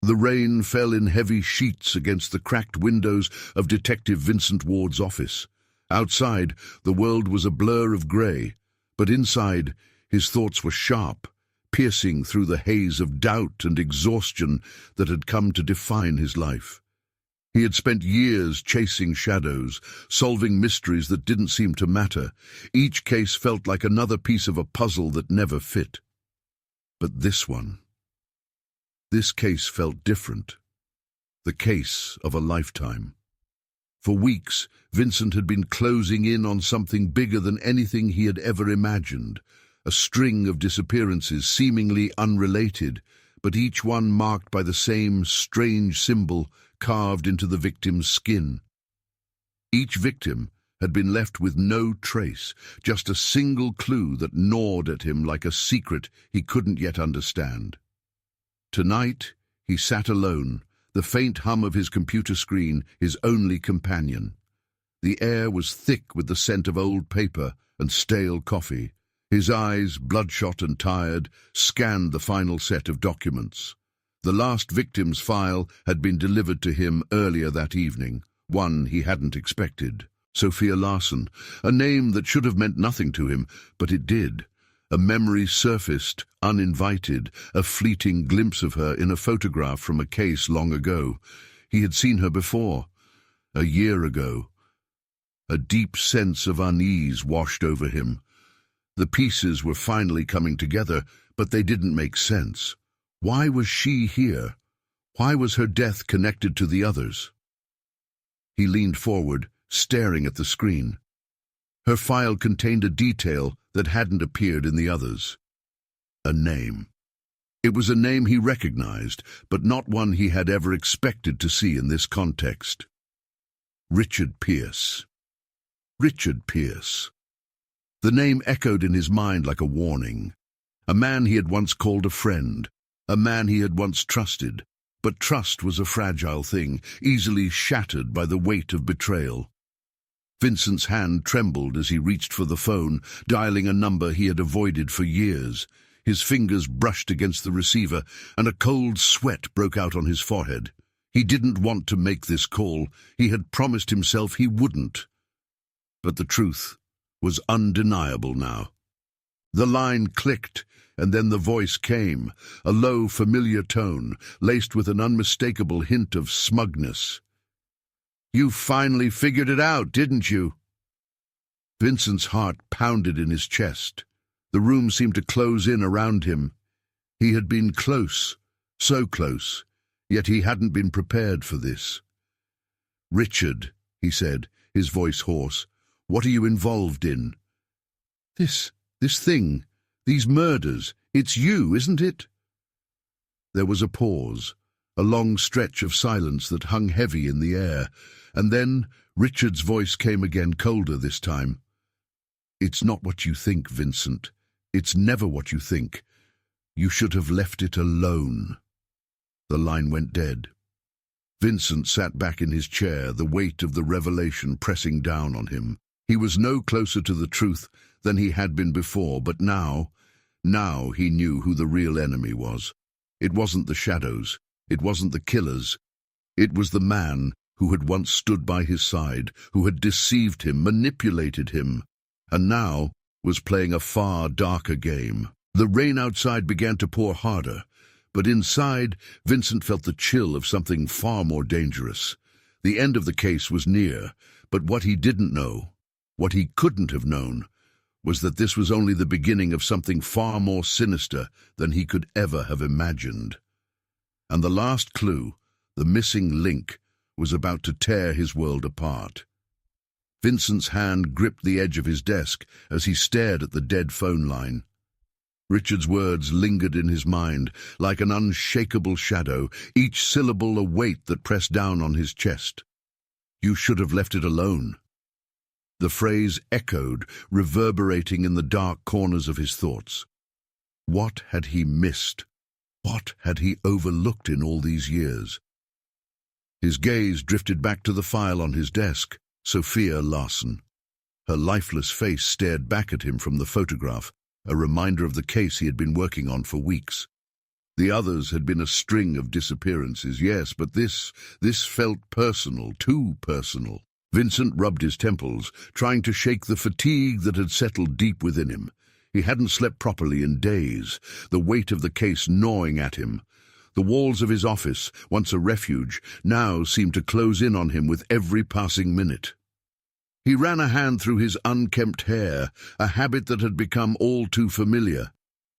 The rain fell in heavy sheets against the cracked windows of Detective Vincent Ward's office. Outside, the world was a blur of grey, but inside, his thoughts were sharp, piercing through the haze of doubt and exhaustion that had come to define his life. He had spent years chasing shadows, solving mysteries that didn't seem to matter. Each case felt like another piece of a puzzle that never fit. But this case felt different. The case of a lifetime. For weeks, Vincent had been closing in on something bigger than anything he had ever imagined. A string of disappearances, seemingly unrelated, but each one marked by the same strange symbol carved into the victim's skin. Each victim had been left with no trace, just a single clue that gnawed at him like a secret he couldn't yet understand. Tonight, he sat alone, the faint hum of his computer screen his only companion. The air was thick with the scent of old paper and stale coffee. His eyes, bloodshot and tired, scanned the final set of documents. The last victim's file had been delivered to him earlier that evening, one he hadn't expected. Sophia Larson, a name that should have meant nothing to him, but it did. A memory surfaced, uninvited, a fleeting glimpse of her in a photograph from a case long ago. He had seen her before, a year ago. A deep sense of unease washed over him. The pieces were finally coming together, but they didn't make sense. Why was she here? Why was her death connected to the others? He leaned forward, staring at the screen. Her file contained a detail that hadn't appeared in the others. A name. It was a name he recognized, but not one he had ever expected to see in this context. Richard Pierce. Richard Pierce. The name echoed in his mind like a warning. A man he had once called a friend, a man he had once trusted, but trust was a fragile thing, easily shattered by the weight of betrayal. Vincent's hand trembled as he reached for the phone, dialing a number he had avoided for years. His fingers brushed against the receiver, and a cold sweat broke out on his forehead. He didn't want to make this call. He had promised himself he wouldn't. But the truth was undeniable now. The line clicked, and then the voice came, a low, familiar tone, laced with an unmistakable hint of smugness. "You finally figured it out, didn't you?" Vincent's heart pounded in his chest. The room seemed to close in around him. He had been close, so close, yet he hadn't been prepared for this. "Richard," he said, his voice hoarse, "what are you involved in?" This thing, these murders, it's you, isn't it?" There was a pause, a long stretch of silence that hung heavy in the air, and then Richard's voice came again, colder this time. "It's not what you think, Vincent. It's never what you think. You should have left it alone." The line went dead. Vincent sat back in his chair, the weight of the revelation pressing down on him. He was no closer to the truth than he had been before, but now he knew who the real enemy was. It wasn't the shadows. It wasn't the killers. It was the man who had once stood by his side, who had deceived him, manipulated him, and now was playing a far darker game. The rain outside began to pour harder, but inside, Vincent felt the chill of something far more dangerous. The end of the case was near, but what he didn't know, what he couldn't have known, was that this was only the beginning of something far more sinister than he could ever have imagined. And the last clue, the missing link, was about to tear his world apart. Vincent's hand gripped the edge of his desk as he stared at the dead phone line. Richard's words lingered in his mind like an unshakable shadow, each syllable a weight that pressed down on his chest. "You should have left it alone." The phrase echoed, reverberating in the dark corners of his thoughts. What had he missed? What had he overlooked in all these years? His gaze drifted back to the file on his desk, Sophia Larson. Her lifeless face stared back at him from the photograph, a reminder of the case he had been working on for weeks. The others had been a string of disappearances, yes, but this felt personal, too personal. Vincent rubbed his temples, trying to shake the fatigue that had settled deep within him. He hadn't slept properly in days, the weight of the case gnawing at him. The walls of his office, once a refuge, now seemed to close in on him with every passing minute. He ran a hand through his unkempt hair, a habit that had become all too familiar.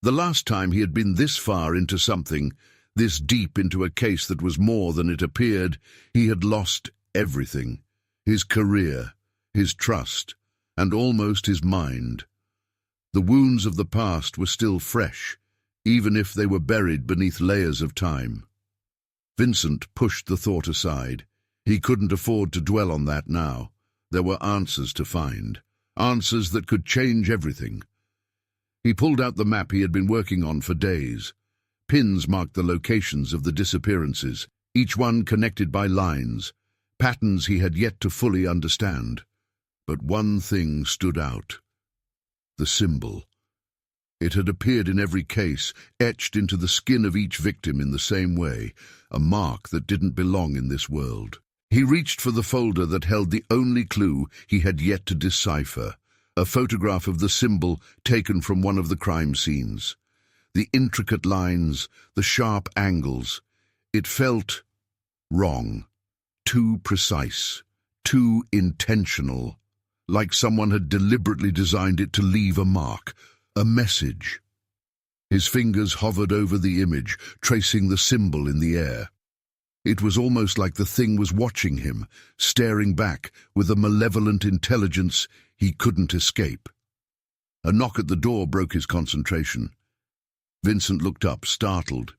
The last time he had been this far into something, this deep into a case that was more than it appeared, he had lost everything. His career, his trust, and almost his mind. The wounds of the past were still fresh, even if they were buried beneath layers of time. Vincent pushed the thought aside. He couldn't afford to dwell on that now. There were answers to find, answers that could change everything. He pulled out the map he had been working on for days. Pins marked the locations of the disappearances, each one connected by lines, patterns he had yet to fully understand. But one thing stood out. The symbol. It had appeared in every case, etched into the skin of each victim in the same way, a mark that didn't belong in this world. He reached for the folder that held the only clue he had yet to decipher, a photograph of the symbol taken from one of the crime scenes. The intricate lines, the sharp angles. It felt wrong, too precise, too intentional, like someone had deliberately designed it to leave a mark, a message. His fingers hovered over the image, tracing the symbol in the air. It was almost like the thing was watching him, staring back with a malevolent intelligence he couldn't escape. A knock at the door broke his concentration. Vincent looked up, startled.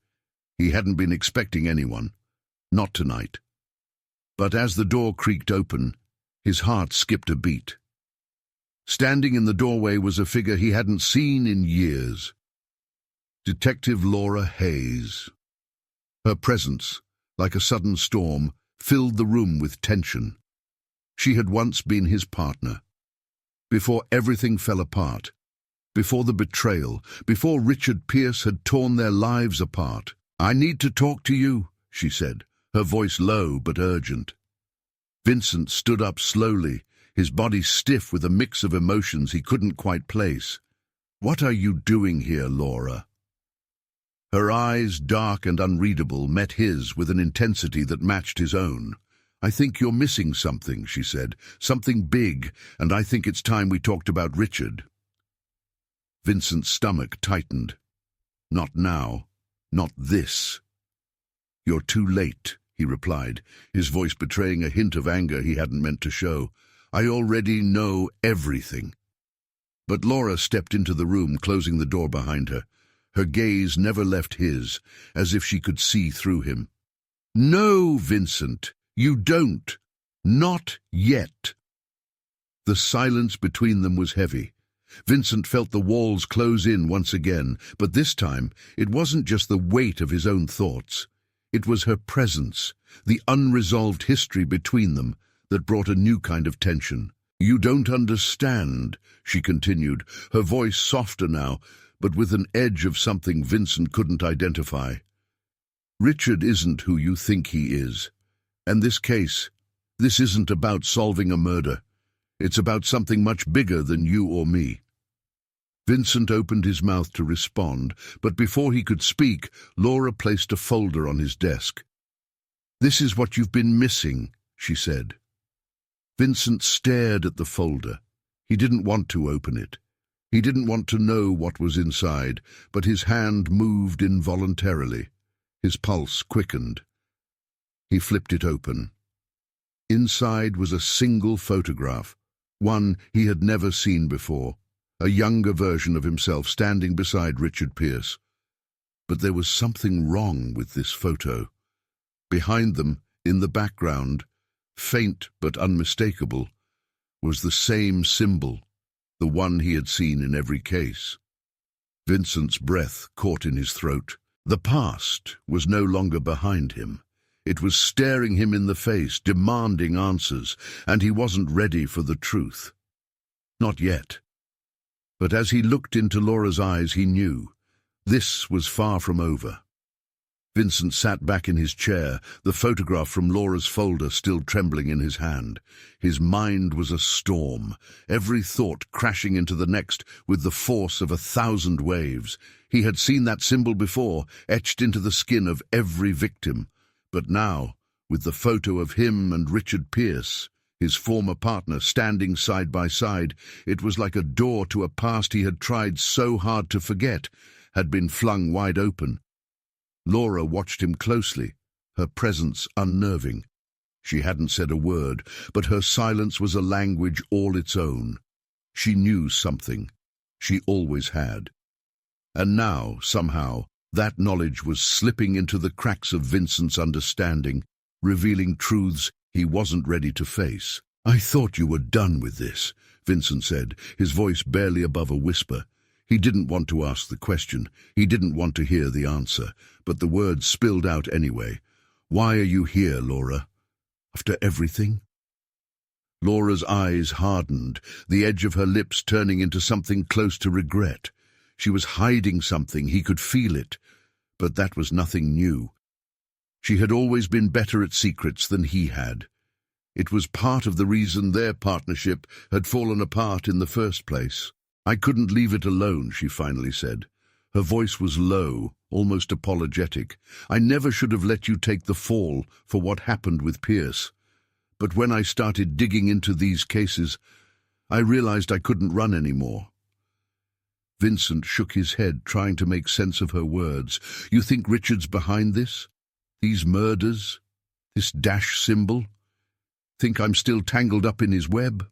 He hadn't been expecting anyone. Not tonight. But as the door creaked open, his heart skipped a beat. Standing in the doorway was a figure he hadn't seen in years. Detective Laura Hayes. Her presence, like a sudden storm, filled the room with tension. She had once been his partner. Before everything fell apart, before the betrayal, before Richard Pierce had torn their lives apart. "I need to talk to you," she said, her voice low but urgent. Vincent stood up slowly, his body stiff with a mix of emotions he couldn't quite place. "What are you doing here, Laura?" Her eyes, dark and unreadable, met his with an intensity that matched his own. "I think you're missing something," she said, "something big, and I think it's time we talked about Richard." Vincent's stomach tightened. "Not now. Not this." "You're too late," he replied, his voice betraying a hint of anger he hadn't meant to show. "I already know everything." But Laura stepped into the room, closing the door behind her. Her gaze never left his, as if she could see through him. "No, Vincent, you don't. Not yet." The silence between them was heavy. Vincent felt the walls close in once again, but this time it wasn't just the weight of his own thoughts. It was her presence, the unresolved history between them, that brought a new kind of tension. "You don't understand," she continued, her voice softer now, but with an edge of something Vincent couldn't identify. "Richard isn't who you think he is. And this case, this isn't about solving a murder. It's about something much bigger than you or me." Vincent opened his mouth to respond, but before he could speak, Laura placed a folder on his desk. "This is what you've been missing," she said. Vincent stared at the folder. He didn't want to open it. He didn't want to know what was inside, but his hand moved involuntarily. His pulse quickened. He flipped it open. Inside was a single photograph, one he had never seen before, a younger version of himself standing beside Richard Pierce. But there was something wrong with this photo. Behind them, in the background, faint but unmistakable, was the same symbol, the one he had seen in every case. Vincent's breath caught in his throat. The past was no longer behind him. It was staring him in the face, demanding answers, and he wasn't ready for the truth. Not yet. But as he looked into Laura's eyes, he knew this was far from over. Vincent sat back in his chair, the photograph from Laura's folder still trembling in his hand. His mind was a storm, every thought crashing into the next with the force of 1,000 waves. He had seen that symbol before, etched into the skin of every victim. But now, with the photo of him and Richard Pierce, his former partner, standing side by side, it was like a door to a past he had tried so hard to forget, had been flung wide open. Laura watched him closely, her presence unnerving. She hadn't said a word, but her silence was a language all its own. She knew something. She always had. And now, somehow, that knowledge was slipping into the cracks of Vincent's understanding, revealing truths he wasn't ready to face. "I thought you were done with this," Vincent said, his voice barely above a whisper. He didn't want to ask the question. He didn't want to hear the answer, but the words spilled out anyway. "Why are you here, Laura? After everything?" Laura's eyes hardened, the edge of her lips turning into something close to regret. She was hiding something, he could feel it, but that was nothing new. She had always been better at secrets than he had. It was part of the reason their partnership had fallen apart in the first place. "I couldn't leave it alone," she finally said. Her voice was low, almost apologetic. "I never should have let you take the fall for what happened with Pierce. But when I started digging into these cases, I realized I couldn't run anymore." Vincent shook his head, trying to make sense of her words. "You think Richard's behind this? These murders? This dash symbol? Think I'm still tangled up in his web?"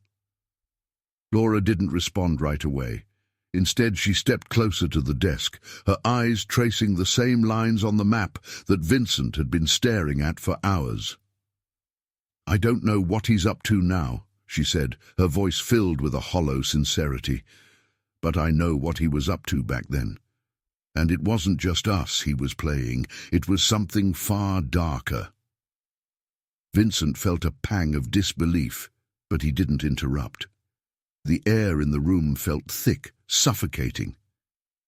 Laura didn't respond right away. Instead, she stepped closer to the desk, her eyes tracing the same lines on the map that Vincent had been staring at for hours. "I don't know what he's up to now," she said, her voice filled with a hollow sincerity. "But I know what he was up to back then. And it wasn't just us he was playing, it was something far darker." Vincent felt a pang of disbelief, but he didn't interrupt. The air in the room felt thick, suffocating.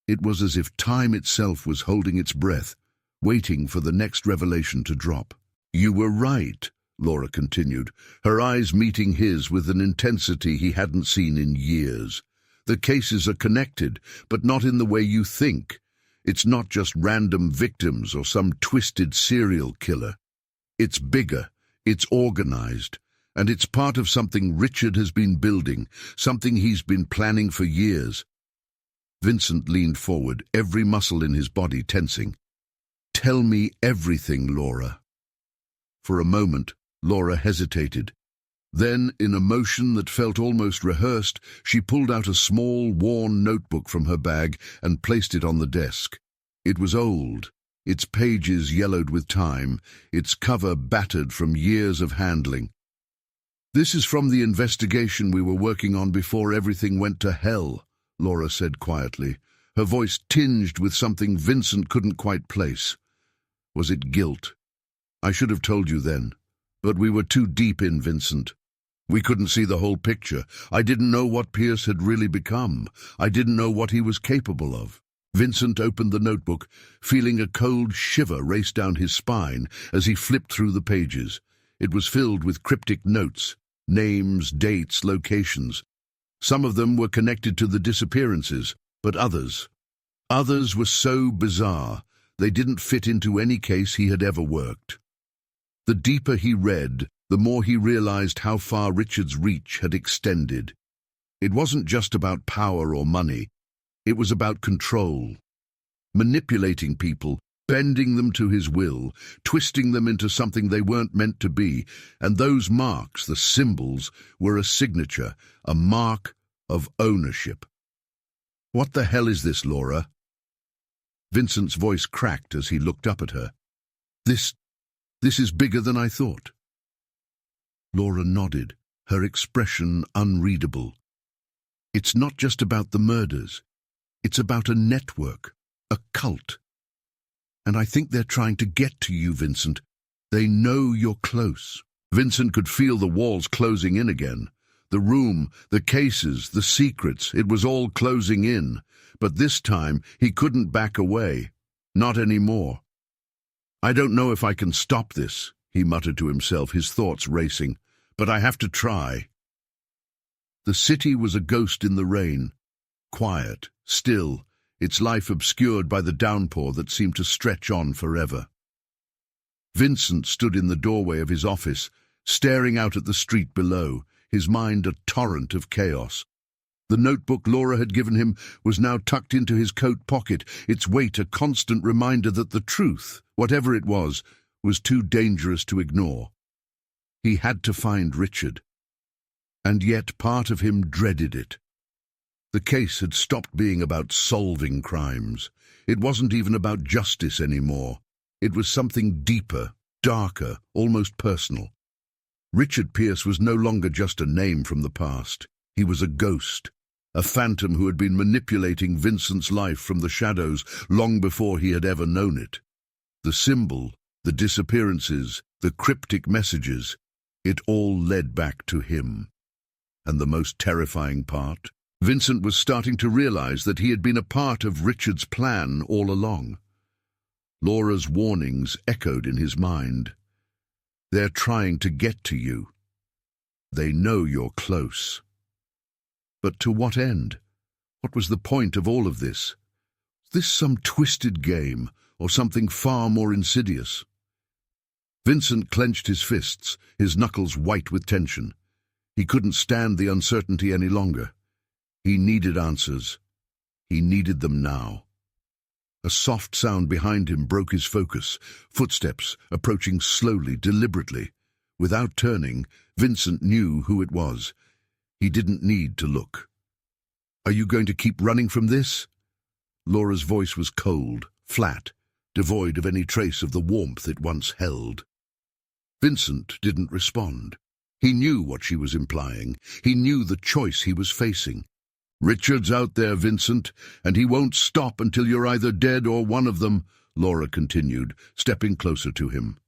It was as if time itself was holding its breath, waiting for the next revelation to drop. "You were right," Laura continued, her eyes meeting his with an intensity he hadn't seen in years. "The cases are connected, but not in the way you think. It's not just random victims or some twisted serial killer. It's bigger, it's organized. And it's part of something Richard has been building, something he's been planning for years." Vincent leaned forward, every muscle in his body tensing. "Tell me everything, Laura." For a moment, Laura hesitated. Then, in a motion that felt almost rehearsed, she pulled out a small, worn notebook from her bag and placed it on the desk. It was old, its pages yellowed with time, its cover battered from years of handling. "This is from the investigation we were working on before everything went to hell," Laura said quietly, her voice tinged with something Vincent couldn't quite place. Was it guilt? "I should have told you then. But we were too deep in, Vincent. We couldn't see the whole picture. I didn't know what Pierce had really become. I didn't know what he was capable of." Vincent opened the notebook, feeling a cold shiver race down his spine as he flipped through the pages. It was filled with cryptic notes. Names, dates, locations. Some of them were connected to the disappearances, but others were so bizarre, they didn't fit into any case he had ever worked. The deeper he read, the more he realized how far Richard's reach had extended. It wasn't just about power or money, it was about control. Manipulating people, bending them to his will, twisting them into something they weren't meant to be, and those marks, the symbols, were a signature, a mark of ownership. "What the hell is this, Laura?" Vincent's voice cracked as he looked up at her. This is bigger than I thought." Laura nodded, her expression unreadable. "It's not just about the murders. It's about a network, a cult. And I think they're trying to get to you, Vincent. They know you're close." Vincent could feel the walls closing in again. The room, the cases, the secrets, it was all closing in. But this time he couldn't back away. Not anymore. "I don't know if I can stop this," he muttered to himself, his thoughts racing, "but I have to try." The city was a ghost in the rain, quiet, still, its life obscured by the downpour that seemed to stretch on forever. Vincent stood in the doorway of his office, staring out at the street below, his mind a torrent of chaos. The notebook Laura had given him was now tucked into his coat pocket, its weight a constant reminder that the truth, whatever it was too dangerous to ignore. He had to find Richard. And yet part of him dreaded it. The case had stopped being about solving crimes. It wasn't even about justice anymore. It was something deeper, darker, almost personal. Richard Pierce was no longer just a name from the past. He was a ghost, a phantom who had been manipulating Vincent's life from the shadows long before he had ever known it. The symbol, the disappearances, the cryptic messages, it all led back to him. And the most terrifying part? Vincent was starting to realize that he had been a part of Richard's plan all along. Laura's warnings echoed in his mind. They're trying to get to you. They know you're close. But to what end? What was the point of all of this? Was this some twisted game, or something far more insidious? Vincent clenched his fists, his knuckles white with tension. He couldn't stand the uncertainty any longer. He needed answers. He needed them now. A soft sound behind him broke his focus, footsteps approaching slowly, deliberately. Without turning, Vincent knew who it was. He didn't need to look. "Are you going to keep running from this?" Laura's voice was cold, flat, devoid of any trace of the warmth it once held. Vincent didn't respond. He knew what she was implying. He knew the choice he was facing. "Richard's out there, Vincent, and he won't stop until you're either dead or one of them," Laura continued, stepping closer to him.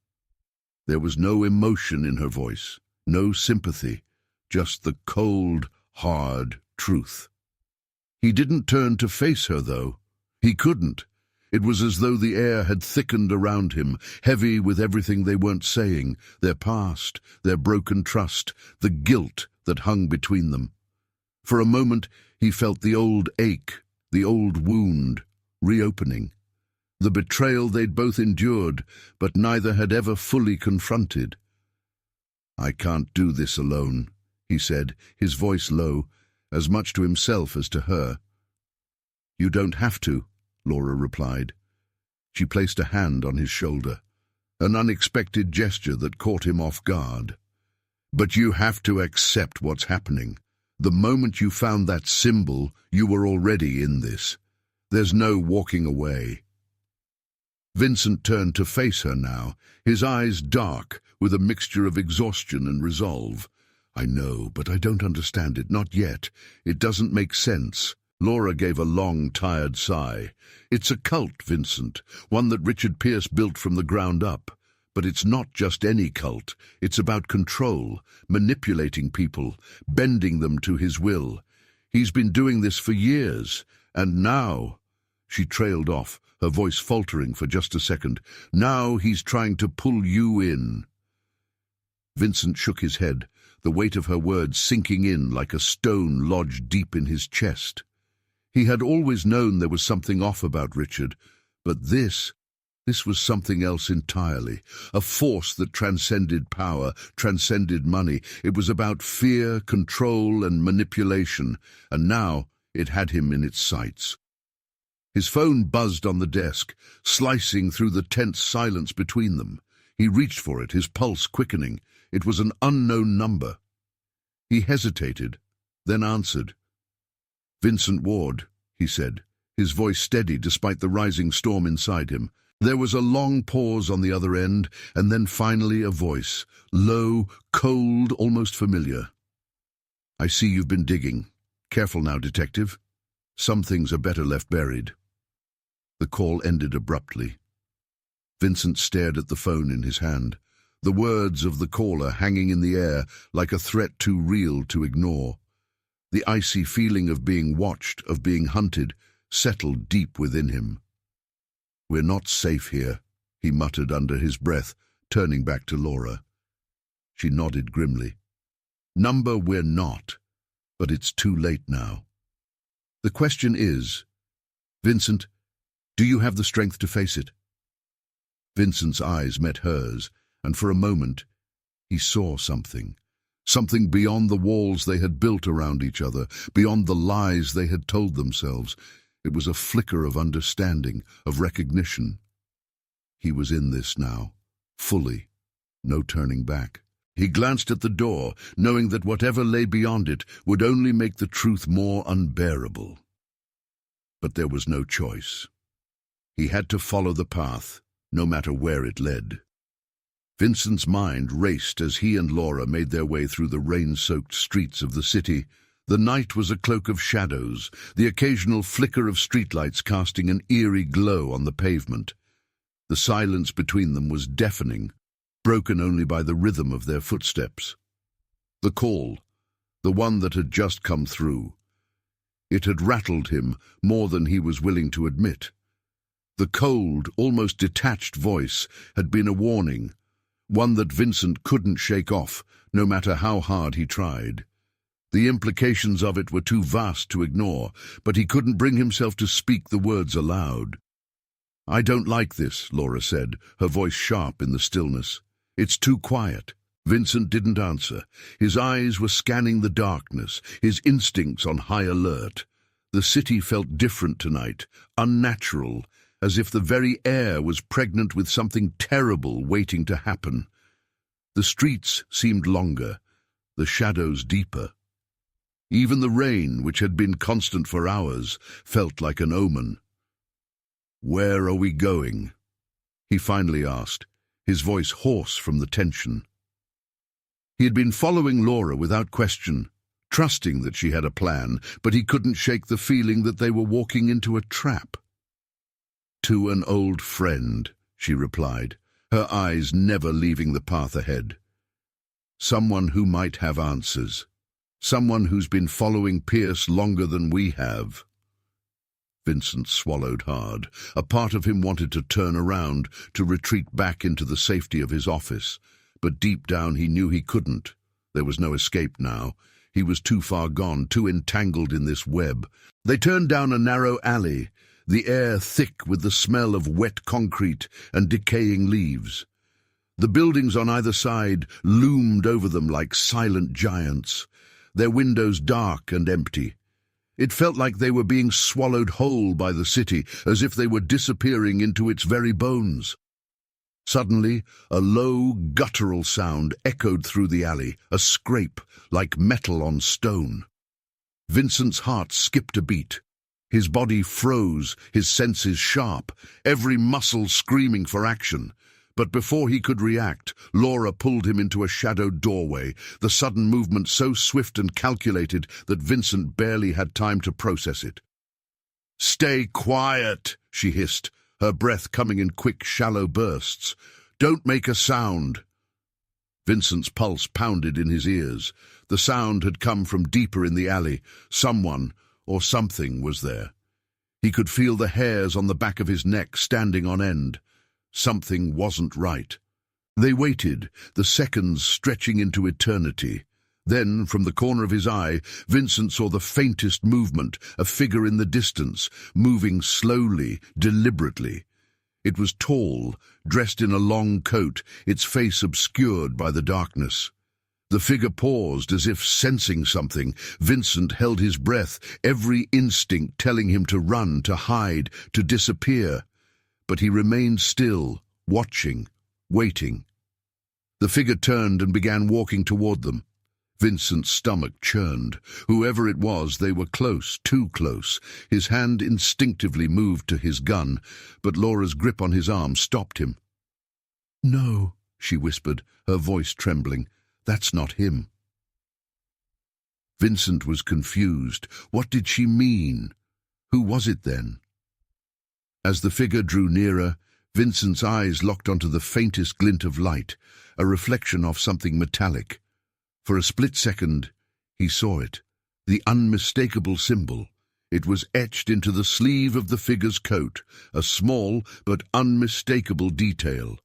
There was no emotion in her voice, no sympathy, just the cold, hard truth. He didn't turn to face her, though. He couldn't. It was as though the air had thickened around him, heavy with everything they weren't saying, their past, their broken trust, the guilt that hung between them. For a moment, he felt the old ache, the old wound, reopening. The betrayal they'd both endured, but neither had ever fully confronted. "I can't do this alone," he said, his voice low, as much to himself as to her. "You don't have to," Laura replied. She placed a hand on his shoulder, an unexpected gesture that caught him off guard. "But you have to accept what's happening. The moment you found that symbol, you were already in this. There's no walking away." Vincent turned to face her now, his eyes dark, with a mixture of exhaustion and resolve. "I know, but I don't understand it, not yet. It doesn't make sense." Laura gave a long, tired sigh. "It's a cult, Vincent, one that Richard Pierce built from the ground up. But it's not just any cult. It's about control, manipulating people, bending them to his will. He's been doing this for years, and now—" She trailed off, her voice faltering for just a second. "Now he's trying to pull you in." Vincent shook his head, the weight of her words sinking in like a stone lodged deep in his chest. He had always known there was something off about Richard, but this was something else entirely, a force that transcended power, transcended money. It was about fear, control, and manipulation, and now it had him in its sights. His phone buzzed on the desk, slicing through the tense silence between them. He reached for it, his pulse quickening. It was an unknown number. He hesitated, then answered. "Vincent Ward," he said, his voice steady despite the rising storm inside him. There was a long pause on the other end, and then finally a voice, low, cold, almost familiar. "I see you've been digging. Careful now, detective. Some things are better left buried." The call ended abruptly. Vincent stared at the phone in his hand, the words of the caller hanging in the air like a threat too real to ignore. The icy feeling of being watched, of being hunted, settled deep within him. "We're not safe here," he muttered under his breath, turning back to Laura. She nodded grimly. Number we're not, but it's too late now. The question is, Vincent, do you have the strength to face it? Vincent's eyes met hers, and for a moment he saw something. Something beyond the walls they had built around each other, beyond the lies they had told themselves. It was a flicker of understanding, of recognition. He was in this now, fully, no turning back. He glanced at the door, knowing that whatever lay beyond it would only make the truth more unbearable. But there was no choice. He had to follow the path, no matter where it led. Vincent's mind raced as he and Laura made their way through the rain-soaked streets of the city. The night was a cloak of shadows, the occasional flicker of streetlights casting an eerie glow on the pavement. The silence between them was deafening, broken only by the rhythm of their footsteps. The call, the one that had just come through. It had rattled him more than he was willing to admit. The cold, almost detached voice had been a warning, one that Vincent couldn't shake off, no matter how hard he tried. The implications of it were too vast to ignore, but he couldn't bring himself to speak the words aloud. "I don't like this," Laura said, her voice sharp in the stillness. "It's too quiet." Vincent didn't answer. His eyes were scanning the darkness, his instincts on high alert. The city felt different tonight, unnatural, as if the very air was pregnant with something terrible waiting to happen. The streets seemed longer, the shadows deeper. Even the rain, which had been constant for hours, felt like an omen. "Where are we going?" he finally asked, his voice hoarse from the tension. He had been following Laura without question, trusting that she had a plan, but he couldn't shake the feeling that they were walking into a trap. "To an old friend," she replied, her eyes never leaving the path ahead. "Someone who might have answers. Someone who's been following Pierce longer than we have." Vincent swallowed hard. A part of him wanted to turn around, to retreat back into the safety of his office. But deep down he knew he couldn't. There was no escape now. He was too far gone, too entangled in this web. They turned down a narrow alley, the air thick with the smell of wet concrete and decaying leaves. The buildings on either side loomed over them like silent giants, their windows dark and empty. It felt like they were being swallowed whole by the city, as if they were disappearing into its very bones. Suddenly, a low, guttural sound echoed through the alley, a scrape, like metal on stone. Vincent's heart skipped a beat. His body froze, his senses sharp, every muscle screaming for action. But before he could react, Laura pulled him into a shadowed doorway, the sudden movement so swift and calculated that Vincent barely had time to process it. "Stay quiet," she hissed, her breath coming in quick, shallow bursts. "Don't make a sound." Vincent's pulse pounded in his ears. The sound had come from deeper in the alley. Someone, or something, was there. He could feel the hairs on the back of his neck standing on end. Something wasn't right. They waited, the seconds stretching into eternity. Then, from the corner of his eye, Vincent saw the faintest movement, a figure in the distance, moving slowly, deliberately. It was tall, dressed in a long coat, its face obscured by the darkness. The figure paused as if sensing something. Vincent held his breath, every instinct telling him to run, to hide, to disappear. But he remained still, watching, waiting. The figure turned and began walking toward them. Vincent's stomach churned. Whoever it was, they were close, too close. His hand instinctively moved to his gun, but Laura's grip on his arm stopped him. "No," she whispered, her voice trembling. "That's not him." Vincent was confused. What did she mean? Who was it then? As the figure drew nearer, Vincent's eyes locked onto the faintest glint of light, a reflection of something metallic. For a split second, he saw it, the unmistakable symbol. It was etched into the sleeve of the figure's coat, a small but unmistakable detail.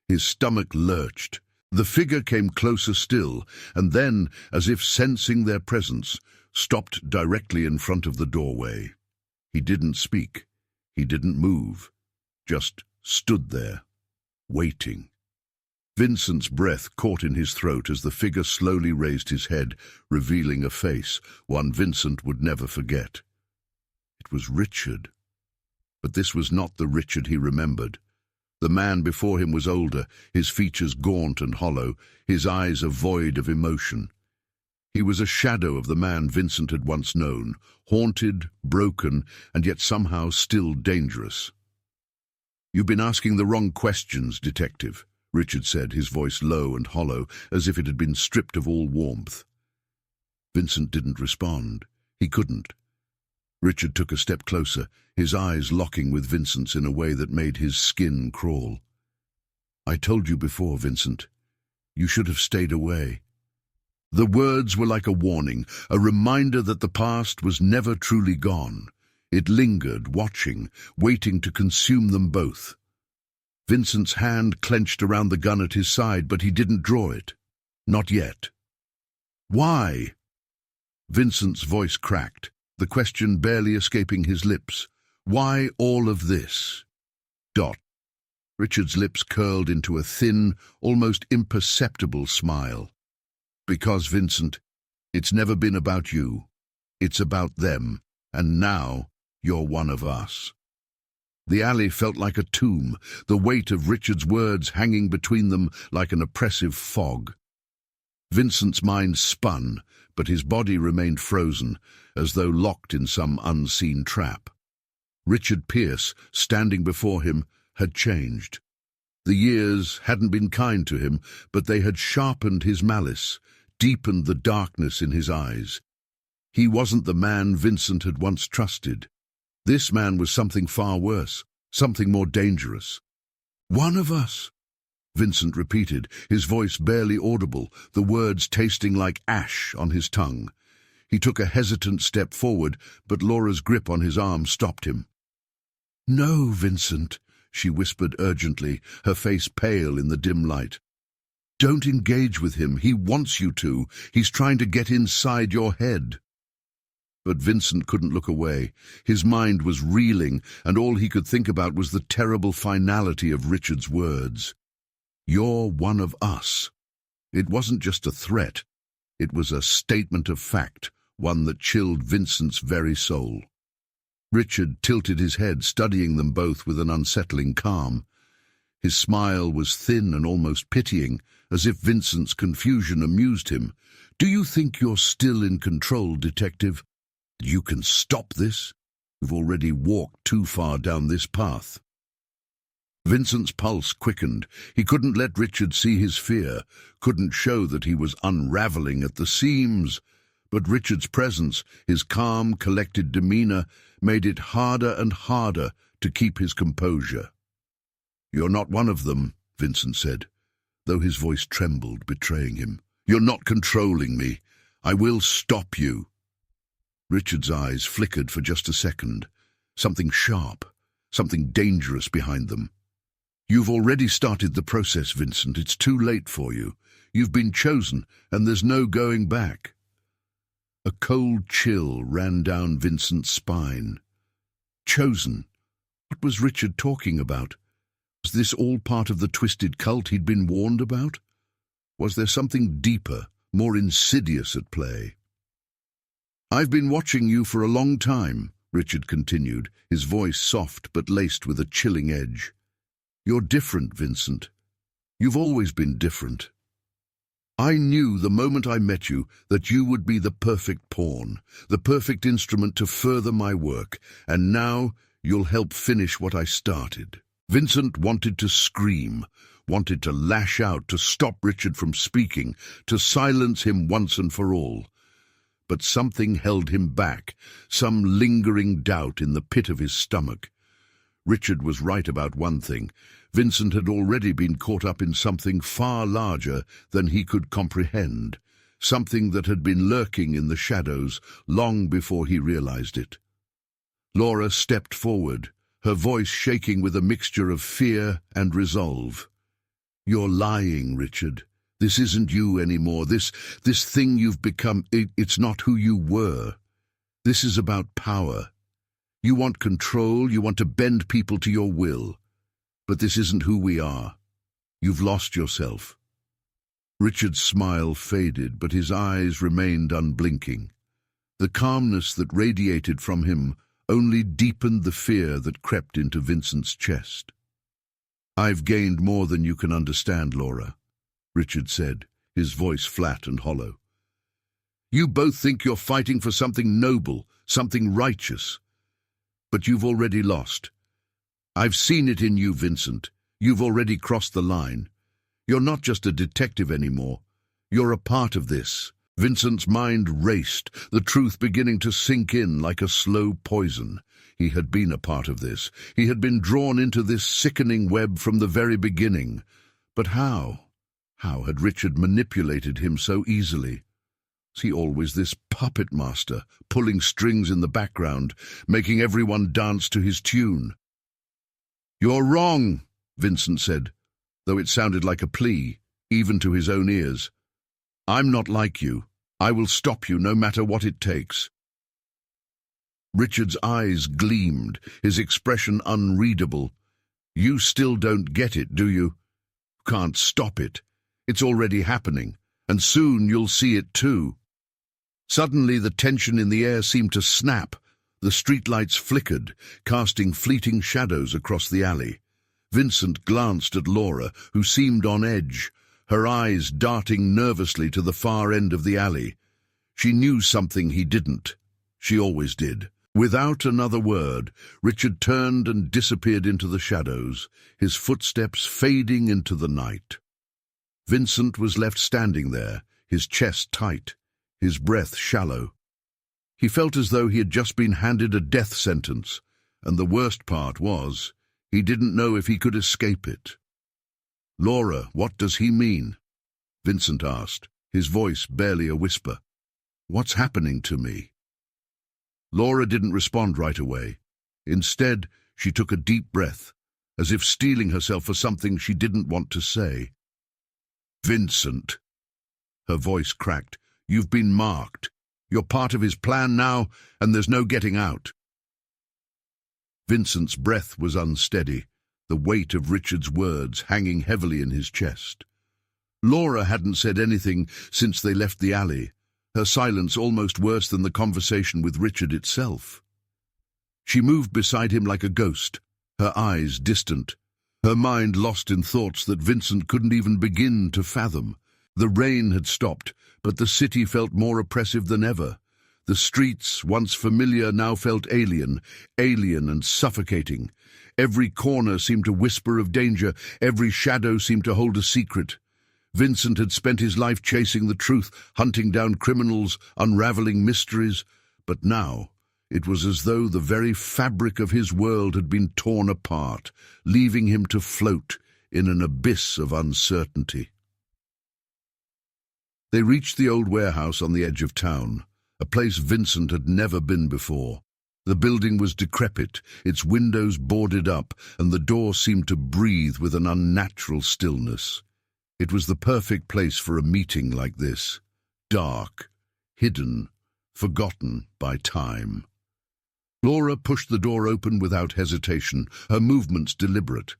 His stomach lurched. The figure came closer still, and then, as if sensing their presence, stopped directly in front of the doorway. He didn't speak. He didn't move. Just stood there, waiting. Vincent's breath caught in his throat as the figure slowly raised his head, revealing a face, one Vincent would never forget. It was Richard. But this was not the Richard he remembered. The man before him was older, his features gaunt and hollow, his eyes a void of emotion. He was a shadow of the man Vincent had once known, haunted, broken, and yet somehow still dangerous. "You've been asking the wrong questions, Detective," Richard said, his voice low and hollow, as if it had been stripped of all warmth. Vincent didn't respond. He couldn't. Richard took a step closer, his eyes locking with Vincent's in a way that made his skin crawl. "I told you before, Vincent. You should have stayed away." The words were like a warning, a reminder that the past was never truly gone. It lingered, watching, waiting to consume them both. Vincent's hand clenched around the gun at his side, but he didn't draw it. Not yet. "Why?" Vincent's voice cracked, the question barely escaping his lips. "Why all of this?" Richard's lips curled into a thin, almost imperceptible smile. "Because, Vincent, it's never been about you. It's about them, and now you're one of us." The alley felt like a tomb, the weight of Richard's words hanging between them like an oppressive fog. Vincent's mind spun, but his body remained frozen, as though locked in some unseen trap. Richard Pierce, standing before him, had changed. The years hadn't been kind to him, but they had sharpened his malice, deepened the darkness in his eyes. He wasn't the man Vincent had once trusted. This man was something far worse, something more dangerous. "One of us," Vincent repeated, his voice barely audible, the words tasting like ash on his tongue. He took a hesitant step forward, but Laura's grip on his arm stopped him. "No, Vincent," she whispered urgently, her face pale in the dim light. "Don't engage with him. He wants you to. He's trying to get inside your head." But Vincent couldn't look away. His mind was reeling, and all he could think about was the terrible finality of Richard's words. "You're one of us." It wasn't just a threat. It was a statement of fact, one that chilled Vincent's very soul. Richard tilted his head, studying them both with an unsettling calm. His smile was thin and almost pitying, as if Vincent's confusion amused him. "Do you think you're still in control, Detective? You can stop this? You've already walked too far down this path." Vincent's pulse quickened. He couldn't let Richard see his fear, couldn't show that he was unraveling at the seams. But Richard's presence, his calm, collected demeanor, made it harder and harder to keep his composure. "You're not one of them," Vincent said, though his voice trembled, betraying him. "You're not controlling me. I will stop you." Richard's eyes flickered for just a second. Something sharp, something dangerous behind them. "You've already started the process, Vincent. It's too late for you. You've been chosen, and there's no going back." A cold chill ran down Vincent's spine. Chosen? What was Richard talking about? Was this all part of the twisted cult he'd been warned about? Was there something deeper, more insidious at play? "I've been watching you for a long time," Richard continued, his voice soft but laced with a chilling edge. "You're different, Vincent. You've always been different. I knew the moment I met you that you would be the perfect pawn, the perfect instrument to further my work, and now you'll help finish what I started." Vincent wanted to scream, wanted to lash out, to stop Richard from speaking, to silence him once and for all. But something held him back, some lingering doubt in the pit of his stomach. Richard was right about one thing. Vincent had already been caught up in something far larger than he could comprehend, something that had been lurking in the shadows long before he realized it. Laura stepped forward, her voice shaking with a mixture of fear and resolve. "You're lying, Richard. This isn't you anymore. This thing you've become, it's not who you were. This is about power. You want control, you want to bend people to your will. But this isn't who we are. You've lost yourself." Richard's smile faded, but his eyes remained unblinking. The calmness that radiated from him only deepened the fear that crept into Vincent's chest. "I've gained more than you can understand, Laura," Richard said, his voice flat and hollow. "You both think you're fighting for something noble, something righteous. But you've already lost. I've seen it in you, Vincent. You've already crossed the line. You're not just a detective anymore. You're a part of this." Vincent's mind raced, the truth beginning to sink in like a slow poison. He had been a part of this. He had been drawn into this sickening web from the very beginning. But how? How had Richard manipulated him so easily? Was he always this puppet master, pulling strings in the background, making everyone dance to his tune? "You're wrong," Vincent said, though it sounded like a plea, even to his own ears. "I'm not like you. I will stop you no matter what it takes." Richard's eyes gleamed, his expression unreadable. "You still don't get it, do you? Can't stop it. It's already happening, and soon you'll see it too." Suddenly the tension in the air seemed to snap. The streetlights flickered, casting fleeting shadows across the alley. Vincent glanced at Laura, who seemed on edge, her eyes darting nervously to the far end of the alley. She knew something he didn't. She always did. Without another word, Richard turned and disappeared into the shadows, his footsteps fading into the night. Vincent was left standing there, his chest tight, his breath shallow. He felt as though he had just been handed a death sentence, and the worst part was, he didn't know if he could escape it. "Laura, what does he mean?" Vincent asked, his voice barely a whisper. "What's happening to me?" Laura didn't respond right away. Instead, she took a deep breath, as if steeling herself for something she didn't want to say. "Vincent," her voice cracked, "you've been marked. You're part of his plan now, and there's no getting out." Vincent's breath was unsteady, the weight of Richard's words hanging heavily in his chest. Laura hadn't said anything since they left the alley, her silence almost worse than the conversation with Richard itself. She moved beside him like a ghost, her eyes distant, her mind lost in thoughts that Vincent couldn't even begin to fathom. The rain had stopped, but the city felt more oppressive than ever. The streets, once familiar, now felt alien and suffocating. Every corner seemed to whisper of danger, every shadow seemed to hold a secret. Vincent had spent his life chasing the truth, hunting down criminals, unraveling mysteries, but now it was as though the very fabric of his world had been torn apart, leaving him to float in an abyss of uncertainty. They reached the old warehouse on the edge of town, a place Vincent had never been before. The building was decrepit, its windows boarded up, and the door seemed to breathe with an unnatural stillness. It was the perfect place for a meeting like this, dark, hidden, forgotten by time. Laura pushed the door open without hesitation, her movements deliberate.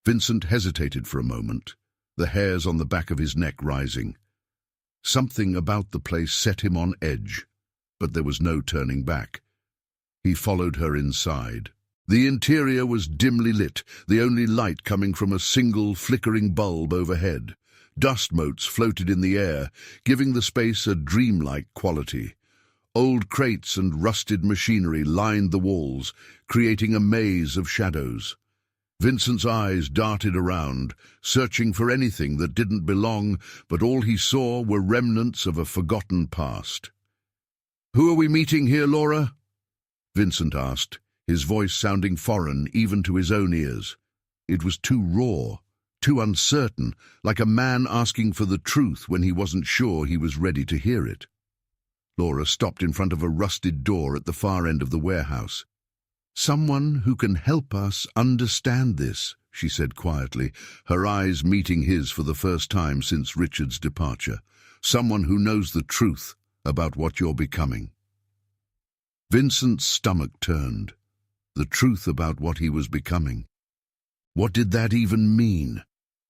Vincent hesitated for a moment, the hairs on the back of his neck rising. Something about the place set him on edge, but there was no turning back. He followed her inside. The interior was dimly lit, the only light coming from a single flickering bulb overhead. Dust motes floated in the air, giving the space a dreamlike quality. Old crates and rusted machinery lined the walls, creating a maze of shadows. Vincent's eyes darted around, searching for anything that didn't belong, but all he saw were remnants of a forgotten past. "Who are we meeting here, Laura?" Vincent asked, his voice sounding foreign even to his own ears. It was too raw, too uncertain, like a man asking for the truth when he wasn't sure he was ready to hear it. Laura stopped in front of a rusted door at the far end of the warehouse. "Someone who can help us understand this," she said quietly, her eyes meeting his for the first time since Richard's departure. "Someone who knows the truth about what you're becoming." Vincent's stomach turned. The truth about what he was becoming. What did that even mean?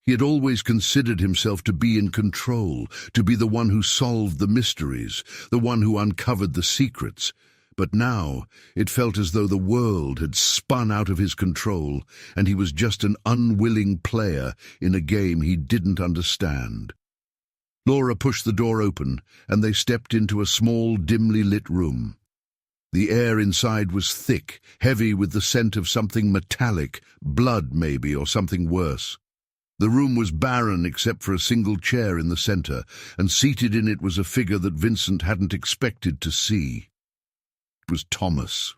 He had always considered himself to be in control, to be the one who solved the mysteries, the one who uncovered the secrets. But now it felt as though the world had spun out of his control, and he was just an unwilling player in a game he didn't understand. Laura pushed the door open, and they stepped into a small, dimly lit room. The air inside was thick, heavy with the scent of something metallic, blood maybe, or something worse. The room was barren except for a single chair in the center, and seated in it was a figure that Vincent hadn't expected to see. It was Thomas.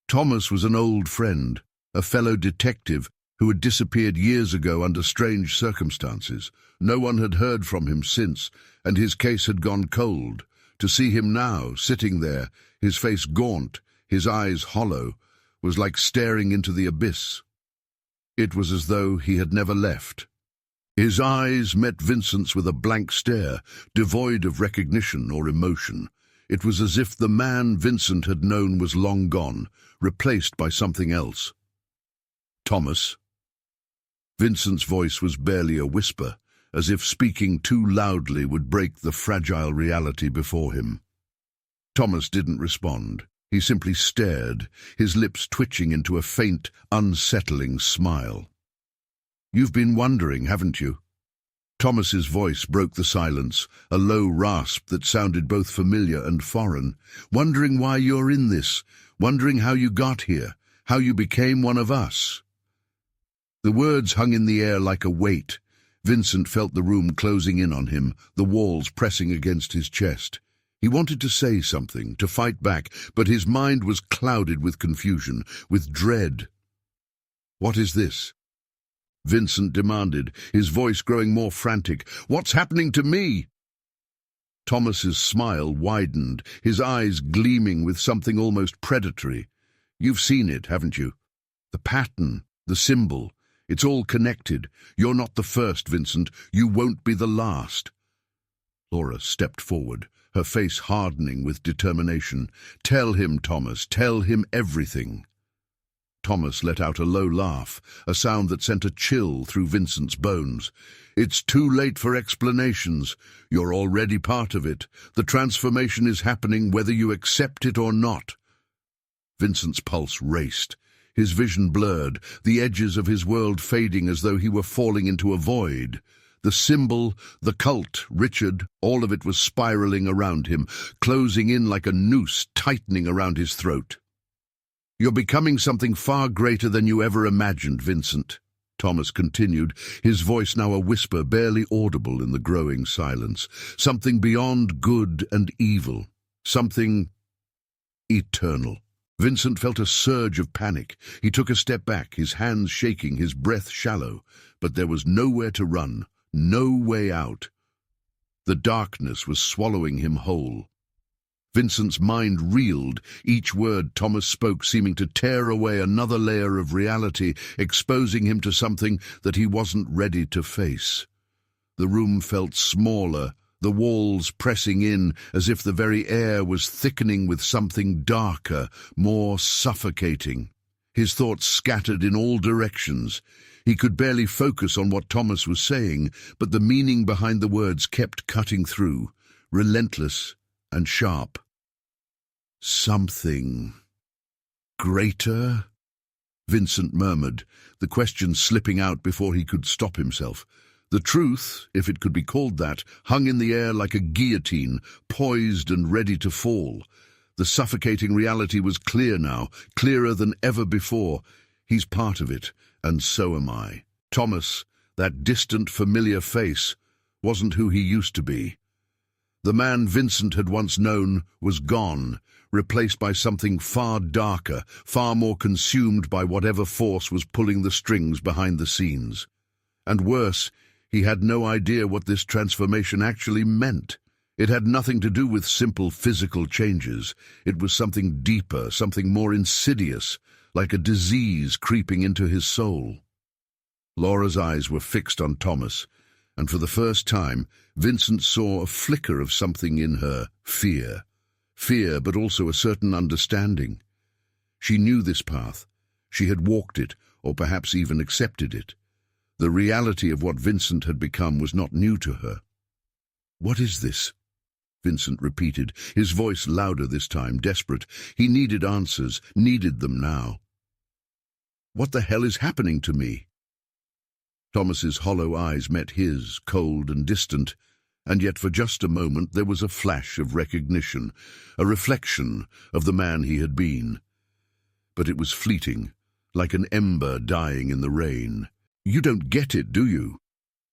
Thomas was an old friend, a fellow detective who had disappeared years ago under strange circumstances. No one had heard from him since, and his case had gone cold. To see him now, sitting there, his face gaunt, his eyes hollow, was like staring into the abyss. It was as though he had never left. His eyes met Vincent's with a blank stare, devoid of recognition or emotion. It was as if the man Vincent had known was long gone, replaced by something else. "Thomas." Vincent's voice was barely a whisper, as if speaking too loudly would break the fragile reality before him. Thomas didn't respond. He simply stared, his lips twitching into a faint, unsettling smile. "You've been wondering, haven't you?" Thomas's voice broke the silence, a low rasp that sounded both familiar and foreign. "Wondering why you're in this, wondering how you got here, how you became one of us." The words hung in the air like a weight. Vincent felt the room closing in on him, the walls pressing against his chest. He wanted to say something, to fight back, but his mind was clouded with confusion, with dread. "What is this?" Vincent demanded, his voice growing more frantic. "What's happening to me?" Thomas's smile widened, his eyes gleaming with something almost predatory. "You've seen it, haven't you? The pattern, the symbol. It's all connected. You're not the first, Vincent. You won't be the last." Laura stepped forward, her face hardening with determination. "Tell him, Thomas. Tell him everything." Thomas let out a low laugh, a sound that sent a chill through Vincent's bones. "It's too late for explanations. You're already part of it. The transformation is happening whether you accept it or not." Vincent's pulse raced, his vision blurred, the edges of his world fading as though he were falling into a void. The symbol, the cult, Richard, all of it was spiraling around him, closing in like a noose tightening around his throat. "You're becoming something far greater than you ever imagined, Vincent," Thomas continued, his voice now a whisper barely audible in the growing silence. "Something beyond good and evil. Something eternal." Vincent felt a surge of panic. He took a step back, his hands shaking, his breath shallow. But there was nowhere to run, no way out. The darkness was swallowing him whole. Vincent's mind reeled, each word Thomas spoke seeming to tear away another layer of reality, exposing him to something that he wasn't ready to face. The room felt smaller, the walls pressing in as if the very air was thickening with something darker, more suffocating. His thoughts scattered in all directions. He could barely focus on what Thomas was saying, but the meaning behind the words kept cutting through, relentless and sharp. "Something greater?" Vincent murmured, the question slipping out before he could stop himself. The truth, if it could be called that, hung in the air like a guillotine, poised and ready to fall. The suffocating reality was clear now, clearer than ever before. He's part of it, and so am I. Thomas, that distant, familiar face, wasn't who he used to be. The man Vincent had once known was gone, replaced by something far darker, far more consumed by whatever force was pulling the strings behind the scenes. And worse, he had no idea what this transformation actually meant. It had nothing to do with simple physical changes. It was something deeper, something more insidious, like a disease creeping into his soul. Laura's eyes were fixed on Thomas, and for the first time, Vincent saw a flicker of something in her, fear. Fear, but also a certain understanding. She knew this path. She had walked it, or perhaps even accepted it. The reality of what Vincent had become was not new to her. "What is this?" Vincent repeated, his voice louder this time, desperate. He needed answers, needed them now. "What the hell is happening to me?" Thomas's hollow eyes met his, cold and distant, and yet for just a moment there was a flash of recognition, a reflection of the man he had been. But it was fleeting, like an ember dying in the rain. "You don't get it, do you?"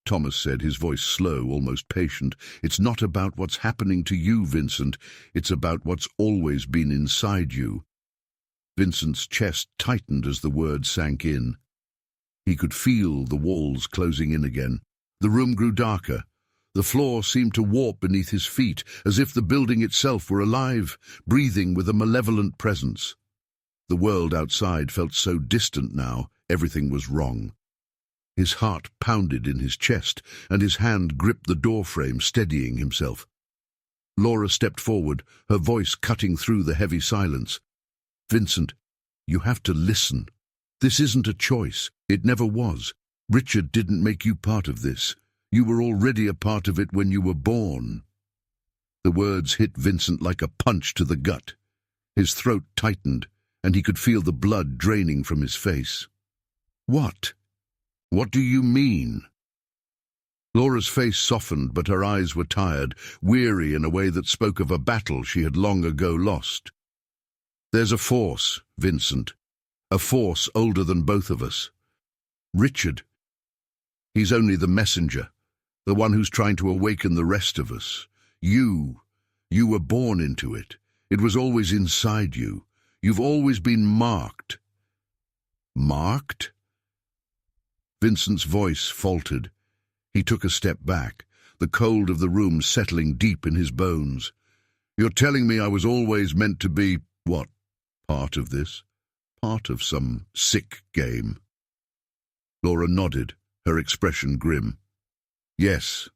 Thomas said, his voice slow, almost patient. "It's not about what's happening to you, Vincent. It's about what's always been inside you." Vincent's chest tightened as the words sank in. He could feel the walls closing in again. The room grew darker. The floor seemed to warp beneath his feet, as if the building itself were alive, breathing with a malevolent presence. The world outside felt so distant now, everything was wrong. His heart pounded in his chest, and his hand gripped the doorframe, steadying himself. Laura stepped forward, her voice cutting through the heavy silence. "Vincent, you have to listen. This isn't a choice. It never was. Richard didn't make you part of this. You were already a part of it when you were born." The words hit Vincent like a punch to the gut. His throat tightened, and he could feel the blood draining from his face. "What? What do you mean?" Laura's face softened, but her eyes were tired, weary in a way that spoke of a battle she had long ago lost. "There's a force, Vincent. A force older than both of us. Richard. He's only the messenger, the one who's trying to awaken the rest of us. You were born into it. It was always inside you. You've always been marked." "Marked?" Vincent's voice faltered. He took a step back, the cold of the room settling deep in his bones. "You're telling me I was always meant to be, what, part of this? Part of some sick game?" Laura nodded, her expression grim. "Yes,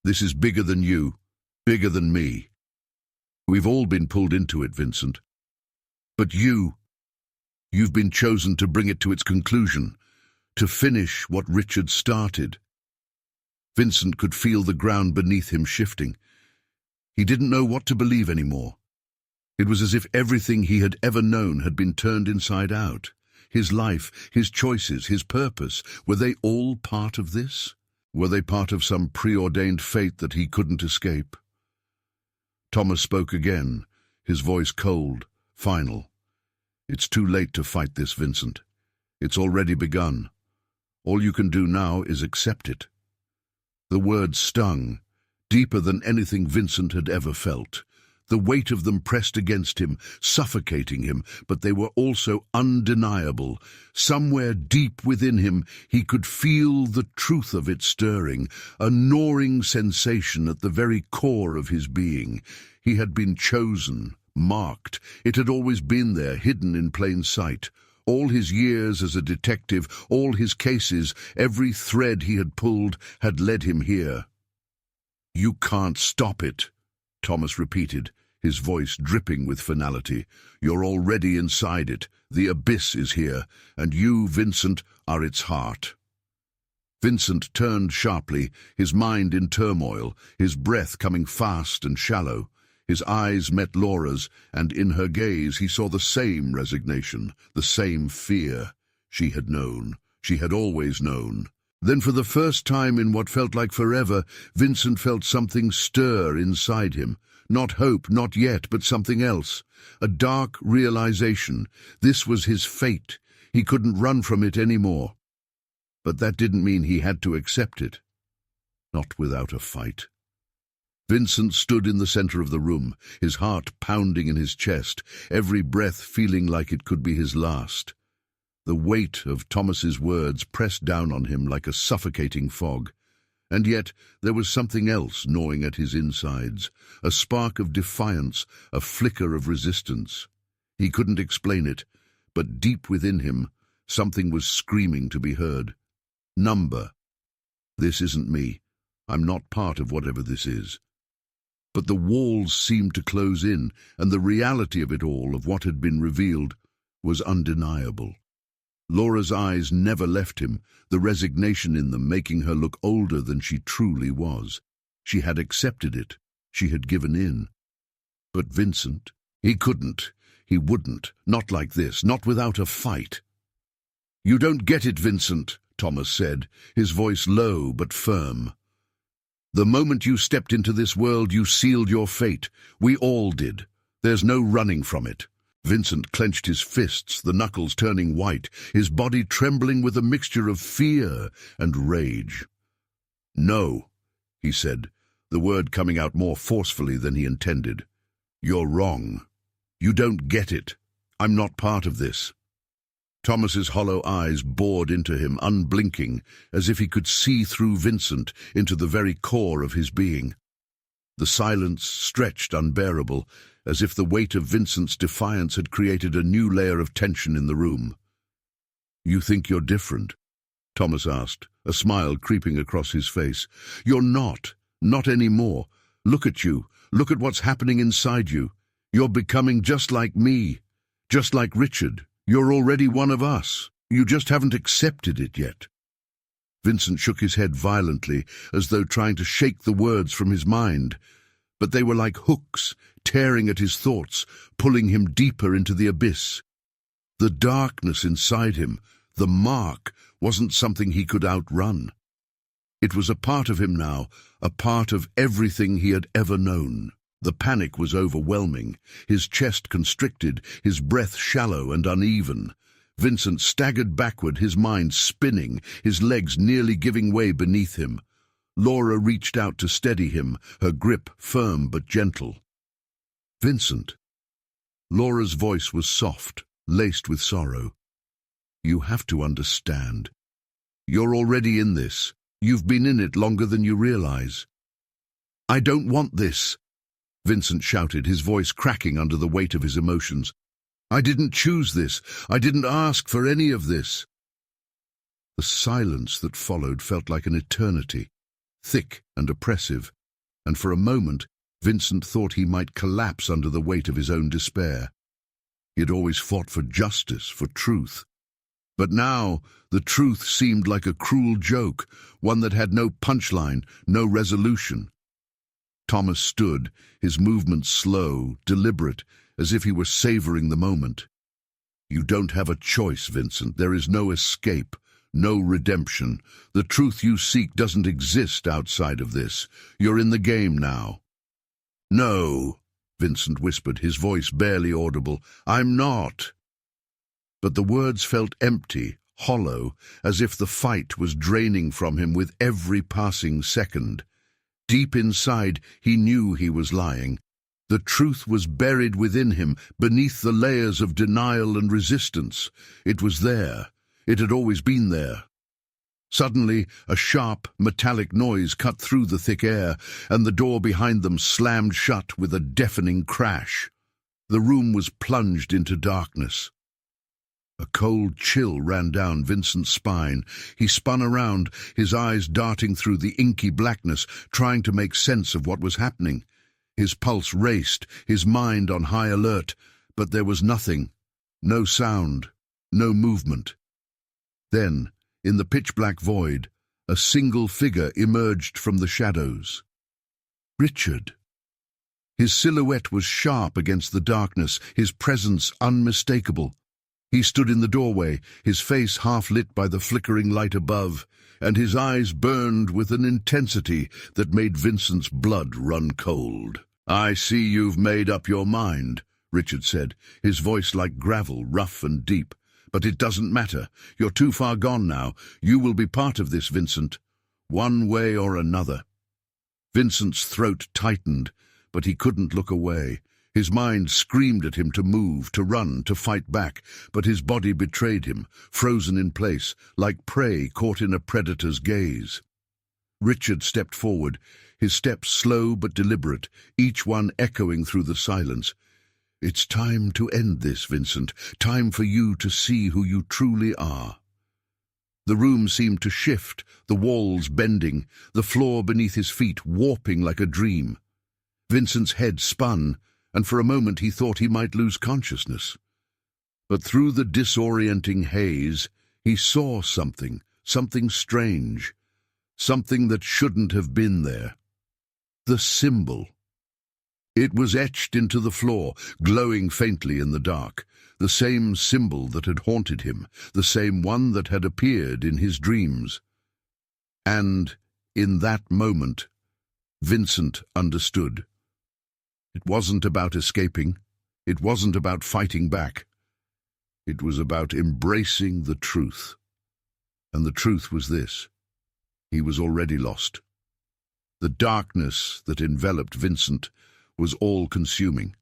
this is bigger than you, bigger than me. We've all been pulled into it, Vincent. But you've been chosen to bring it to its conclusion, to finish what Richard started." Vincent could feel the ground beneath him shifting. He didn't know what to believe anymore. It was as if everything he had ever known had been turned inside out. His life, his choices, his purpose, were they all part of this? Were they part of some preordained fate that he couldn't escape? Thomas spoke again, his voice cold, final. "It's too late to fight this, Vincent. It's already begun. All you can do now is accept it." The words stung, deeper than anything Vincent had ever felt. The weight of them pressed against him, suffocating him, but they were also undeniable. Somewhere deep within him he could feel the truth of it stirring, a gnawing sensation at the very core of his being. He had been chosen, marked. It had always been there, hidden in plain sight. All his years as a detective, all his cases, every thread he had pulled had led him here. "You can't stop it," Thomas repeated, his voice dripping with finality. "You're already inside it. The abyss is here, and you, Vincent, are its heart." Vincent turned sharply, his mind in turmoil, his breath coming fast and shallow. His eyes met Laura's, and in her gaze he saw the same resignation, the same fear. She had known. She had always known. Then for the first time in what felt like forever, Vincent felt something stir inside him. Not hope, not yet, but something else. A dark realization. This was his fate. He couldn't run from it anymore. But that didn't mean he had to accept it. Not without a fight. Vincent stood in the center of the room, his heart pounding in his chest, every breath feeling like it could be his last. The weight of Thomas's words pressed down on him like a suffocating fog. And yet there was something else gnawing at his insides, a spark of defiance, a flicker of resistance. He couldn't explain it, but deep within him, something was screaming to be heard. Number. This isn't me. I'm not part of whatever this is. But the walls seemed to close in, and the reality of it all, of what had been revealed, was undeniable. Laura's eyes never left him, the resignation in them making her look older than she truly was. She had accepted it. She had given in. But Vincent, he couldn't. He wouldn't. Not like this. Not without a fight. "You don't get it, Vincent," Thomas said, his voice low but firm. "The moment you stepped into this world, you sealed your fate. We all did. There's no running from it." Vincent clenched his fists, the knuckles turning white, his body trembling with a mixture of fear and rage. "No," he said, the word coming out more forcefully than he intended. "You're wrong. You don't get it. I'm not part of this." Thomas's hollow eyes bored into him, unblinking, as if he could see through Vincent into the very core of his being. The silence stretched unbearable, as if the weight of Vincent's defiance had created a new layer of tension in the room. "You think you're different?" Thomas asked, a smile creeping across his face. "You're not. Not anymore. Look at you. Look at what's happening inside you. You're becoming just like me. Just like Richard. You're already one of us. You just haven't accepted it yet." Vincent shook his head violently, as though trying to shake the words from his mind. But they were like hooks, tearing at his thoughts, pulling him deeper into the abyss. The darkness inside him, the mark, wasn't something he could outrun. It was a part of him now, a part of everything he had ever known. The panic was overwhelming, his chest constricted, his breath shallow and uneven. Vincent staggered backward, his mind spinning, his legs nearly giving way beneath him. Laura reached out to steady him, her grip firm but gentle. "Vincent." Laura's voice was soft, laced with sorrow. "You have to understand. You're already in this. You've been in it longer than you realize." "I don't want this," Vincent shouted, his voice cracking under the weight of his emotions. "I didn't choose this. I didn't ask for any of this." The silence that followed felt like an eternity, thick and oppressive, and for a moment Vincent thought he might collapse under the weight of his own despair. He had always fought for justice, for truth. But now the truth seemed like a cruel joke, one that had no punchline, no resolution. Thomas stood, his movements slow, deliberate, as if he were savoring the moment. "You don't have a choice, Vincent. There is no escape, no redemption. The truth you seek doesn't exist outside of this. You're in the game now." "No," Vincent whispered, his voice barely audible. "I'm not." But the words felt empty, hollow, as if the fight was draining from him with every passing second. Deep inside, he knew he was lying. The truth was buried within him, beneath the layers of denial and resistance. It was there. It had always been there. Suddenly, a sharp, metallic noise cut through the thick air, and the door behind them slammed shut with a deafening crash. The room was plunged into darkness. A cold chill ran down Vincent's spine. He spun around, his eyes darting through the inky blackness, trying to make sense of what was happening. His pulse raced, his mind on high alert, but there was nothing. No sound, no movement. Then, in the pitch-black void, a single figure emerged from the shadows. Richard. His silhouette was sharp against the darkness, his presence unmistakable. He stood in the doorway, his face half lit by the flickering light above, and his eyes burned with an intensity that made Vincent's blood run cold. "I see you've made up your mind," Richard said, his voice like gravel, rough and deep. "But it doesn't matter. You're too far gone now. You will be part of this, Vincent, one way or another." Vincent's throat tightened, but he couldn't look away. His mind screamed at him to move, to run, to fight back, but his body betrayed him, frozen in place, like prey caught in a predator's gaze. Richard stepped forward, his steps slow but deliberate, each one echoing through the silence. "It's time to end this, Vincent. Time for you to see who you truly are." The room seemed to shift, the walls bending, the floor beneath his feet warping like a dream. Vincent's head spun, and for a moment he thought he might lose consciousness. But through the disorienting haze, he saw something strange, something that shouldn't have been there. The symbol. It was etched into the floor, glowing faintly in the dark, the same symbol that had haunted him, the same one that had appeared in his dreams. And, in that moment, Vincent understood. It wasn't about escaping. It wasn't about fighting back. It was about embracing the truth. And the truth was this: he was already lost. The darkness that enveloped Vincent was all-consuming.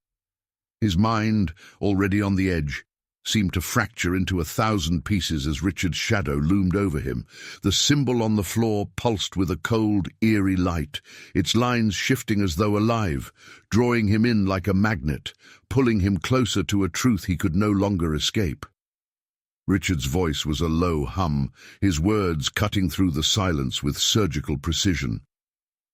His mind, already on the edge, seemed to fracture into 1,000 pieces as Richard's shadow loomed over him. The symbol on the floor pulsed with a cold, eerie light, its lines shifting as though alive, drawing him in like a magnet, pulling him closer to a truth he could no longer escape. Richard's voice was a low hum, his words cutting through the silence with surgical precision.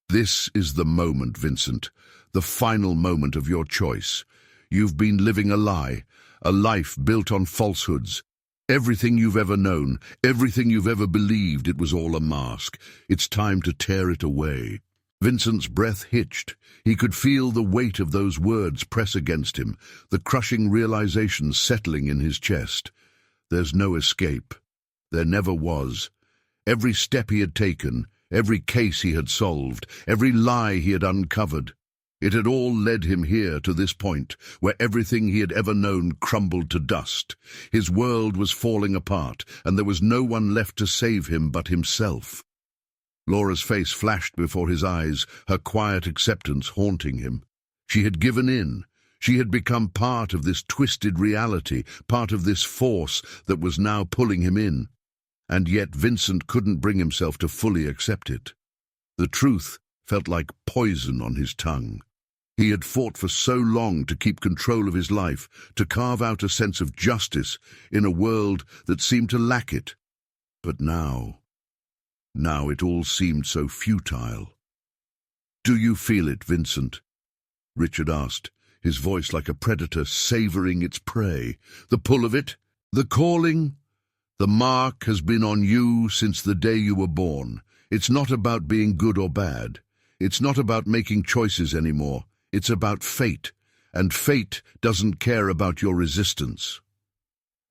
"This is the moment, Vincent, the final moment of your choice. You've been living a lie, a life built on falsehoods. Everything you've ever known, everything you've ever believed, it was all a mask. It's time to tear it away." Vincent's breath hitched. He could feel the weight of those words press against him, the crushing realization settling in his chest. There's no escape. There never was. Every step he had taken, every case he had solved, every lie he had uncovered, it had all led him here to this point, where everything he had ever known crumbled to dust. His world was falling apart, and there was no one left to save him but himself. Laura's face flashed before his eyes, her quiet acceptance haunting him. She had given in. She had become part of this twisted reality, part of this force that was now pulling him in. And yet Vincent couldn't bring himself to fully accept it. The truth felt like poison on his tongue. He had fought for so long to keep control of his life, to carve out a sense of justice in a world that seemed to lack it. But now it all seemed so futile. "Do you feel it, Vincent?" Richard asked, his voice like a predator savoring its prey. "The pull of it? The calling? The mark has been on you since the day you were born. It's not about being good or bad. It's not about making choices anymore. It's about fate, and fate doesn't care about your resistance."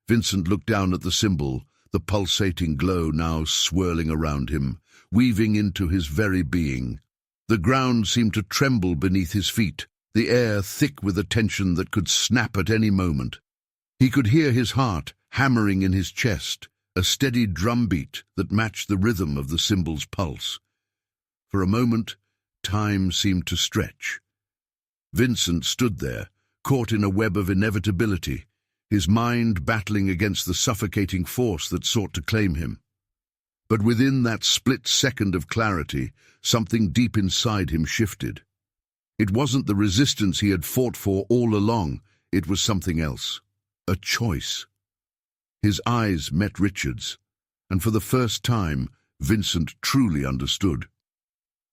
Vincent looked down at the symbol, the pulsating glow now swirling around him, weaving into his very being. The ground seemed to tremble beneath his feet, the air thick with a tension that could snap at any moment. He could hear his heart hammering in his chest, a steady drumbeat that matched the rhythm of the symbol's pulse. For a moment, time seemed to stretch. Vincent stood there, caught in a web of inevitability, his mind battling against the suffocating force that sought to claim him. But within that split second of clarity, something deep inside him shifted. It wasn't the resistance he had fought for all along, it was something else. A choice. His eyes met Richard's, and for the first time, Vincent truly understood.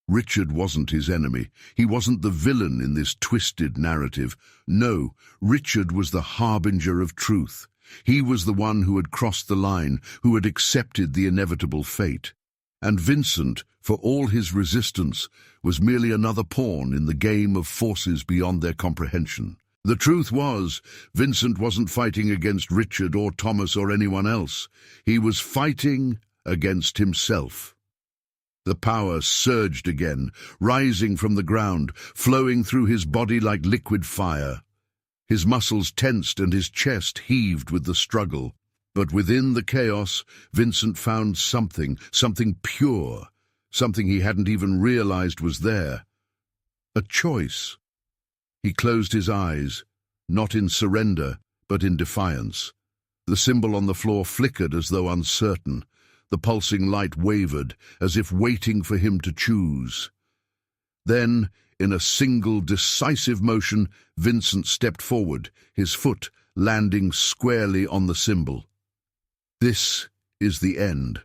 Richard wasn't his enemy. He wasn't the villain in this twisted narrative. No, Richard was the harbinger of truth. He was the one who had crossed the line, who had accepted the inevitable fate. And Vincent, for all his resistance, was merely another pawn in the game of forces beyond their comprehension. The truth was, Vincent wasn't fighting against Richard or Thomas or anyone else. He was fighting against himself. The power surged again, rising from the ground, flowing through his body like liquid fire. His muscles tensed and his chest heaved with the struggle. But within the chaos, Vincent found something pure, something he hadn't even realized was there. A choice. He closed his eyes, not in surrender, but in defiance. The symbol on the floor flickered as though uncertain. The pulsing light wavered, as if waiting for him to choose. Then, in a single decisive motion, Vincent stepped forward, his foot landing squarely on the symbol. This is the end.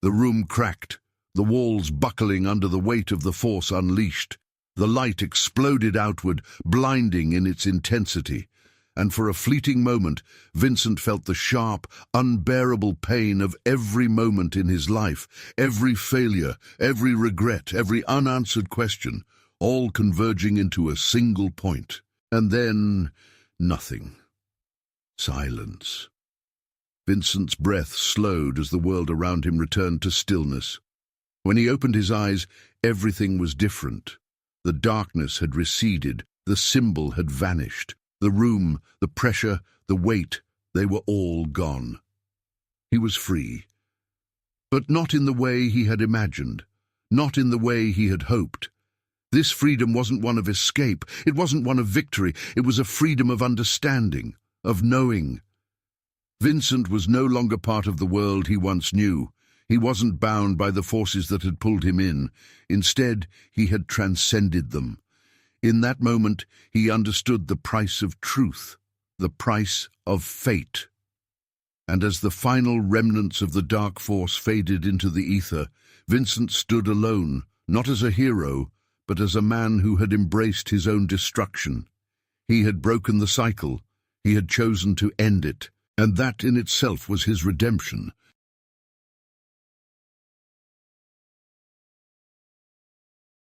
The room cracked, the walls buckling under the weight of the force unleashed. The light exploded outward, blinding in its intensity, and for a fleeting moment Vincent felt the sharp, unbearable pain of every moment in his life, every failure, every regret, every unanswered question, all converging into a single point. And then, nothing. Silence. Vincent's breath slowed as the world around him returned to stillness. When he opened his eyes, everything was different. The darkness had receded, the symbol had vanished. The room, the pressure, the weight, they were all gone. He was free. But not in the way he had imagined, not in the way he had hoped. This freedom wasn't one of escape, it wasn't one of victory, it was a freedom of understanding, of knowing. Vincent was no longer part of the world he once knew. He wasn't bound by the forces that had pulled him in. Instead, he had transcended them. In that moment, he understood the price of truth, the price of fate. And as the final remnants of the dark force faded into the ether, Vincent stood alone, not as a hero, but as a man who had embraced his own destruction. He had broken the cycle. He had chosen to end it. And that in itself was his redemption,